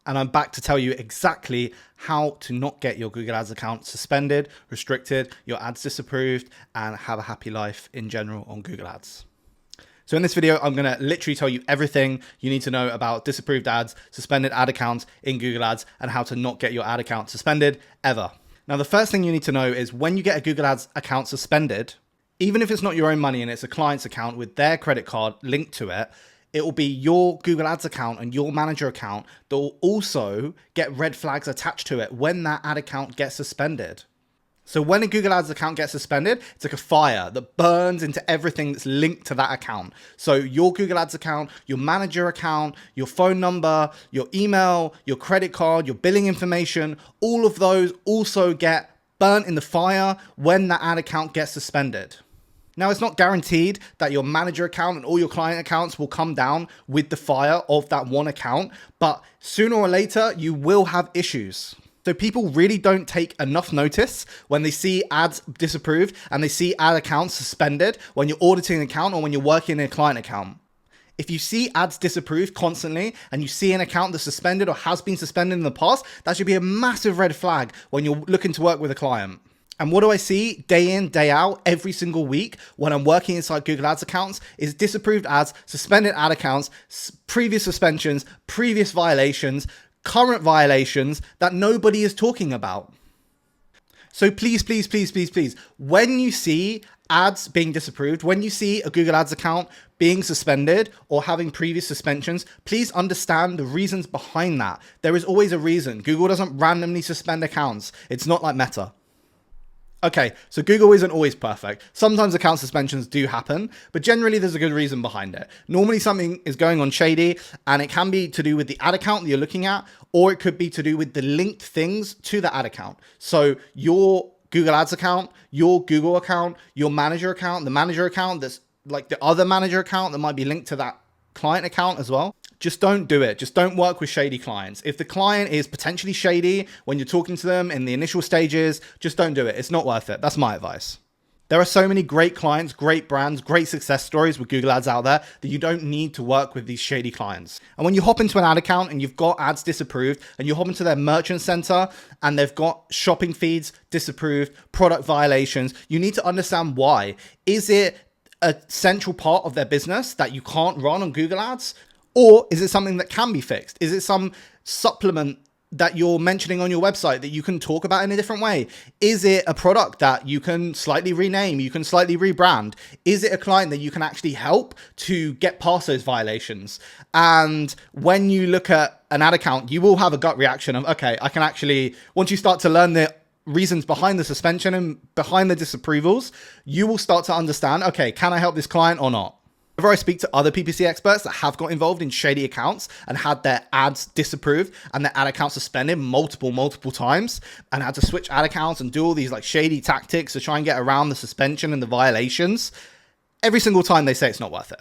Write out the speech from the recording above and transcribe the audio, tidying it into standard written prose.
and I'm back to tell you exactly how to not get your Google Ads account suspended, restricted, your ads disapproved, and have a happy life in general on Google Ads. So in this video, I'm going to literally tell you everything you need to know about disapproved ads, suspended ad accounts in Google Ads, and how to not get your ad account suspended ever. Now, the first thing you need to know is when you get a Google Ads account suspended, even if it's not your own money and it's a client's account with their credit card linked to it, it will be your Google Ads account and your manager account that will also get red flags attached to it when that ad account gets suspended. So when a Google Ads account gets suspended, it's like a fire that burns into everything that's linked to that account. So your Google Ads account, your manager account, your phone number, your email, your credit card, your billing information, all of those also get burnt in the fire when that ad account gets suspended. Now, it's not guaranteed that your manager account and all your client accounts will come down with the fire of that one account, but sooner or later, you will have issues. So people really don't take enough notice when they see ads disapproved and they see ad accounts suspended when you're auditing an account or when you're working in a client account. If you see ads disapproved constantly and you see an account that's suspended or has been suspended in the past, that should be a massive red flag when you're looking to work with a client. And what do I see day in, day out, every single week when I'm working inside Google Ads accounts is disapproved ads, suspended ad accounts, previous suspensions, previous violations, current violations that nobody is talking about. So please, please, please, please, please, when you see ads being disapproved, when you see a Google Ads account being suspended or having previous suspensions, please understand the reasons behind that. There is always a reason. Google doesn't randomly suspend accounts. It's not like Meta. Okay, so Google isn't always perfect. Sometimes account suspensions do happen, but generally there's a good reason behind it. Normally something is going on shady, and it can be to do with the ad account that you're looking at, or it could be to do with the linked things to the ad account. So your Google Ads account, your Google account, your manager account, the manager account that's like the other manager account that might be linked to that client account as well. Just don't do it. Just don't work with shady clients. If the client is potentially shady when you're talking to them in the initial stages, just don't do it. It's not worth it. That's my advice. There are so many great clients, great brands, great success stories with Google Ads out there that you don't need to work with these shady clients. And when you hop into an ad account and you've got ads disapproved and you hop into their merchant center and they've got shopping feeds disapproved, product violations, you need to understand why. Is it a central part of their business that you can't run on Google Ads? Or is it something that can be fixed? Is it some supplement that you're mentioning on your website that you can talk about in a different way? Is it a product that you can slightly rename, you can slightly rebrand? Is it a client that you can actually help to get past those violations? And when you look at an ad account, you will have a gut reaction of, okay, I can actually, once you start to learn the reasons behind the suspension and behind the disapprovals, you will start to understand, okay, can I help this client or not? Whenever I speak to other PPC experts that have got involved in shady accounts and had their ads disapproved and their ad accounts suspended multiple times and had to switch ad accounts and do all these like shady tactics to try and get around the suspension and the violations, every single time they say it's not worth it.